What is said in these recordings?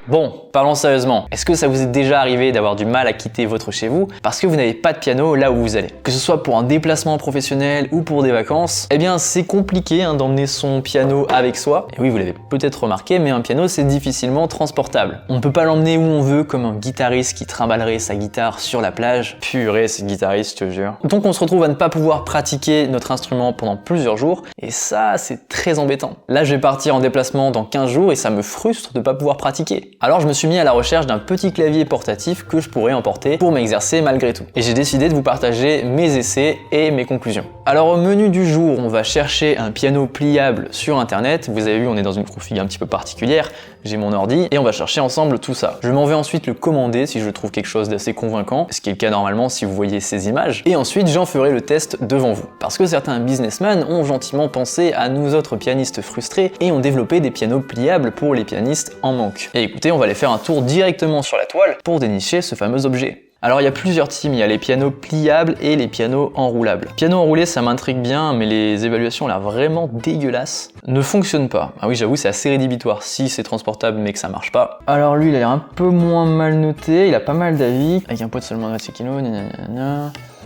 Bon, parlons sérieusement. Est-ce que ça vous est déjà arrivé d'avoir du mal à quitter votre chez vous parce que vous n'avez pas de piano là où vous allez? Que ce soit pour un déplacement professionnel ou pour des vacances, eh bien c'est compliqué d'emmener son piano avec soi. Et oui, vous l'avez peut-être remarqué, mais un piano c'est difficilement transportable. On ne peut pas l'emmener où on veut comme un guitariste qui trimballerait sa guitare sur la plage. Purée, c'est guitariste, je te jure. Donc on se retrouve à ne pas pouvoir pratiquer notre instrument pendant plusieurs jours et ça c'est très embêtant. Là je vais partir en déplacement dans 15 jours et ça me frustre de ne pas pouvoir pratiquer. Alors je me suis mis à la recherche d'un petit clavier portatif que je pourrais emporter pour m'exercer malgré tout. Et j'ai décidé de vous partager mes essais et mes conclusions. Alors au menu du jour, on va chercher un piano pliable sur internet. Vous avez vu, on est dans une config un petit peu particulière. J'ai mon ordi et on va chercher ensemble tout ça. Je m'en vais ensuite le commander si je trouve quelque chose d'assez convaincant, ce qui est le cas normalement si vous voyez ces images. Et ensuite j'en ferai le test devant vous. Parce que certains businessmen ont gentiment pensé à nous autres pianistes frustrés et ont développé des pianos pliables pour les pianistes en manque. Et écoutez, on va aller faire un tour directement sur la toile pour dénicher ce fameux objet. Alors il y a plusieurs teams, il y a les pianos pliables et les pianos enroulables. Piano enroulé ça m'intrigue bien, mais les évaluations là vraiment dégueulasses ne fonctionnent pas. Ah oui, j'avoue, c'est assez rédhibitoire si c'est transportable mais que ça marche pas. Alors lui il a l'air un peu moins mal noté, il a pas mal d'avis. Avec un poids de seulement 26 kg,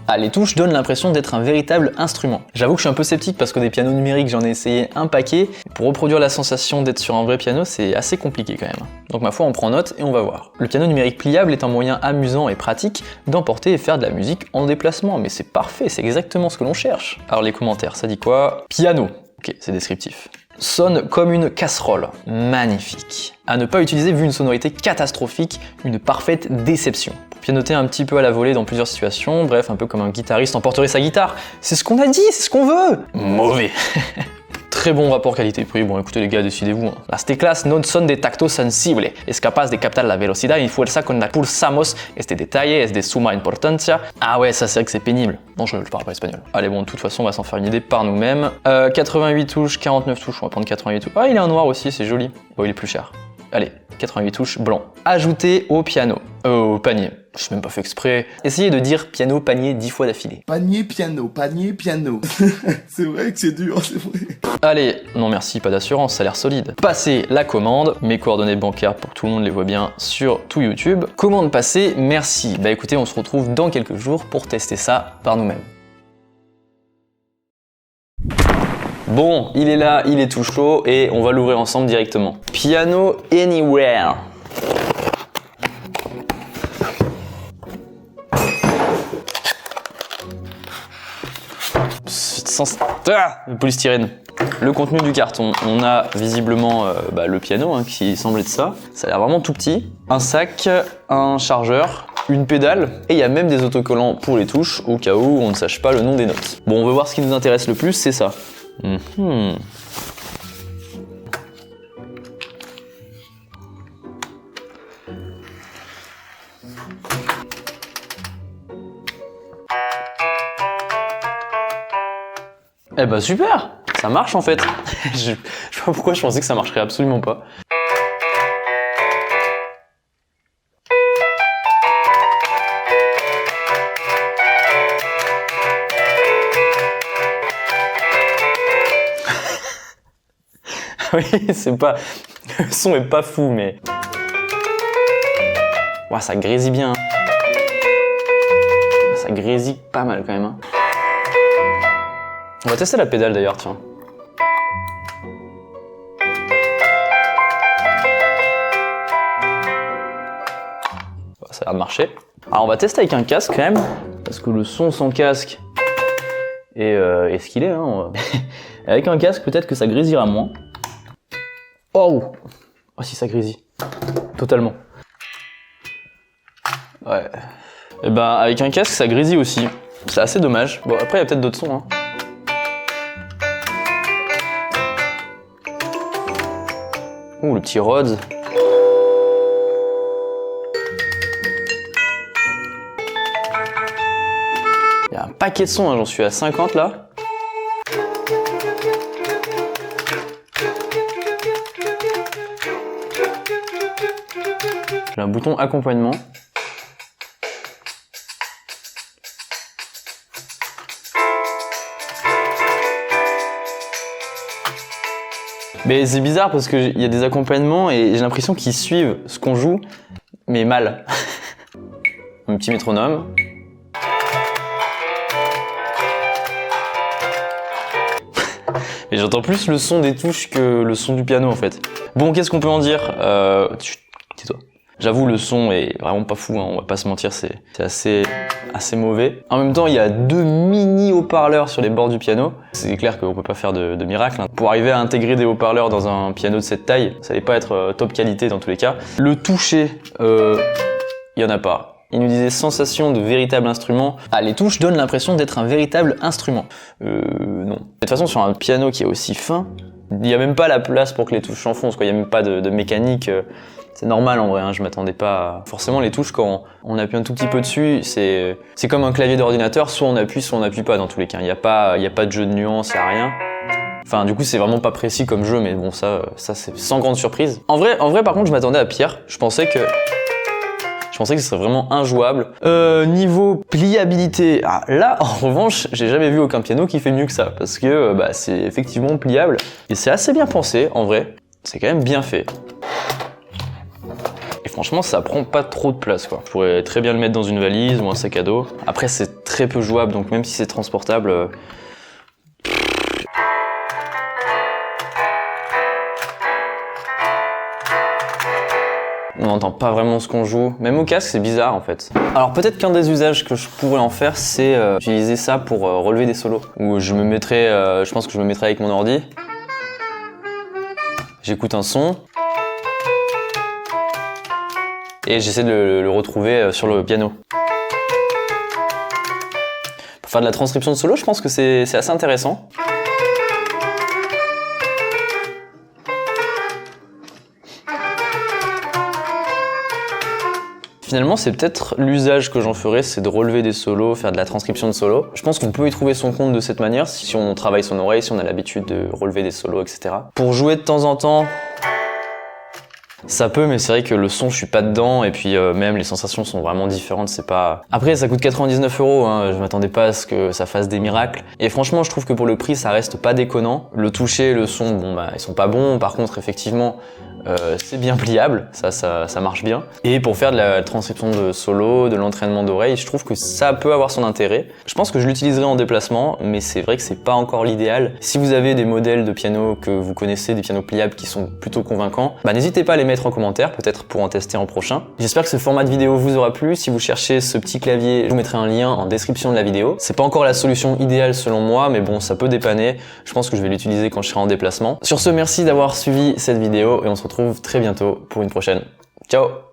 Ah, les touches donnent l'impression d'être un véritable instrument. J'avoue que je suis un peu sceptique parce que des pianos numériques, j'en ai essayé un paquet. Pour reproduire la sensation d'être sur un vrai piano, c'est assez compliqué quand même. Donc ma foi, on prend note et on va voir. Le piano numérique pliable est un moyen amusant et pratique d'emporter et faire de la musique en déplacement. Mais c'est parfait, c'est exactement ce que l'on cherche. Alors les commentaires, ça dit quoi? Piano. Ok, c'est descriptif. Sonne comme une casserole. Magnifique. À ne pas utiliser vu une sonorité catastrophique, une parfaite déception. Pour pianoter un petit peu à la volée dans plusieurs situations, bref, un peu comme un guitariste emporterait sa guitare. C'est ce qu'on a dit, c'est ce qu'on veut. Mauvais. Très bon rapport qualité-prix. Bon, écoutez les gars, décidez-vous. Las teclas no son de tacto sensible. Es capaz de captar la velocidad y fuerza con la pulsamos. Este detalle es de suma importancia. Ah ouais, ça c'est vrai que c'est pénible. Non, je parle pas espagnol. Allez, bon, de toute façon, on va s'en faire une idée par nous-mêmes. 88 touches, 49 touches. On va prendre 88 touches. Ah, il est en noir aussi, c'est joli. Bon, il est plus cher. Allez, 88 touches, blanc. Ajouter au piano. Au panier. Je n'ai même pas fait exprès. Essayez de dire piano, panier 10 fois d'affilée. Panier, piano, panier, piano. C'est vrai que c'est dur, c'est vrai. Allez, non merci, pas d'assurance, ça a l'air solide. Passez la commande, mes coordonnées bancaires pour que tout le monde les voit bien sur tout YouTube. Commande passée, merci. Bah écoutez, on se retrouve dans quelques jours pour tester ça par nous-mêmes. Bon, il est là, il est tout chaud et on va l'ouvrir ensemble directement. Piano Anywhere. Le polystyrène. Le contenu du carton, on a visiblement le piano qui semble être ça. Ça a l'air vraiment tout petit. Un sac, un chargeur, une pédale et il y a même des autocollants pour les touches au cas où on ne sache pas le nom des notes. Bon, on veut voir ce qui nous intéresse le plus, c'est ça. Eh bah super, ça marche en fait. Je sais pas pourquoi je pensais que ça marcherait absolument pas. Oui, c'est pas... Le son est pas fou, mais... Ouah, ça grésille bien. Ça grésille pas mal quand même. Hein. On va tester la pédale d'ailleurs, tiens. Ça a l'air de marcher. Alors on va tester avec un casque quand même, parce que le son sans casque est ce qu'il est. Hein. Avec un casque, peut-être que ça grésillera moins. Oh! Oh si, ça grésille. Totalement. Ouais. Et bah avec un casque, ça grésille aussi. C'est assez dommage. Bon, après, il y a peut-être d'autres sons. Hein. Ouh, le petit Rhodes. Il y a un paquet de sons, hein, j'en suis à 50 là. J'ai un bouton accompagnement. Mais c'est bizarre parce qu'il y a des accompagnements et j'ai l'impression qu'ils suivent ce qu'on joue, mais mal. Un petit métronome. Et j'entends plus le son des touches que le son du piano en fait. Bon, qu'est-ce qu'on peut en dire tais-toi. J'avoue, le son est vraiment pas fou, hein, on va pas se mentir, c'est assez mauvais. En même temps, il y a 2 mini haut-parleurs sur les bords du piano. C'est clair qu'on peut pas faire de miracle. Hein. Pour arriver à intégrer des haut-parleurs dans un piano de cette taille, ça allait pas être top qualité dans tous les cas. Le toucher, il y en a pas. Il nous disait sensation de véritable instrument. Ah, les touches donnent l'impression d'être un véritable instrument. Non. De toute façon, sur un piano qui est aussi fin, il n'y a même pas la place pour que les touches s'enfoncent, quoi. Il n'y a même pas de mécanique. C'est normal en vrai, hein, je m'attendais pas à... Forcément les touches quand on appuie un tout petit peu dessus, c'est comme un clavier d'ordinateur, soit on appuie pas dans tous les cas. Il n'y a pas de jeu de nuances, il n'y a rien. Enfin du coup c'est vraiment pas précis comme jeu, mais bon ça c'est sans grande surprise. En vrai par contre je m'attendais à pire, je pensais que ce serait vraiment injouable. Niveau pliabilité, là en revanche j'ai jamais vu aucun piano qui fait mieux que ça, parce que c'est effectivement pliable, et c'est assez bien pensé en vrai, c'est quand même bien fait. Et franchement, ça prend pas trop de place, quoi. Je pourrais très bien le mettre dans une valise ou un sac à dos. Après, c'est très peu jouable, donc même si c'est transportable... On n'entend pas vraiment ce qu'on joue. Même au casque, c'est bizarre, en fait. Alors peut-être qu'un des usages que je pourrais en faire, c'est utiliser ça pour relever des solos. Où je me mettrais... je pense que je me mettrais avec mon ordi. J'écoute un son. Et j'essaie de le retrouver sur le piano. Pour faire de la transcription de solo, je pense que c'est assez intéressant. Finalement, c'est peut-être l'usage que j'en ferais, c'est de relever des solos, faire de la transcription de solos. Je pense qu'on peut y trouver son compte de cette manière, si on travaille son oreille, si on a l'habitude de relever des solos, etc. Pour jouer de temps en temps, ça peut, mais c'est vrai que le son, je suis pas dedans, et puis même les sensations sont vraiment différentes, c'est pas... Après, ça coûte 99 €, hein, je m'attendais pas à ce que ça fasse des miracles. Et franchement, je trouve que pour le prix, ça reste pas déconnant. Le toucher, le son, bon ils sont pas bons, par contre, effectivement, c'est bien pliable, ça marche bien. Et pour faire de la transcription de solo, de l'entraînement d'oreille, je trouve que ça peut avoir son intérêt. Je pense que je l'utiliserai en déplacement, mais c'est vrai que c'est pas encore l'idéal. Si vous avez des modèles de piano que vous connaissez, des pianos pliables qui sont plutôt convaincants, n'hésitez pas à les mettre en commentaire, peut-être pour en tester en prochain. J'espère que ce format de vidéo vous aura plu. Si vous cherchez ce petit clavier, je vous mettrai un lien en description de la vidéo. C'est pas encore la solution idéale selon moi, mais bon, ça peut dépanner. Je pense que je vais l'utiliser quand je serai en déplacement. Sur ce, merci d'avoir suivi cette vidéo et on se retrouve très bientôt pour une prochaine. Ciao!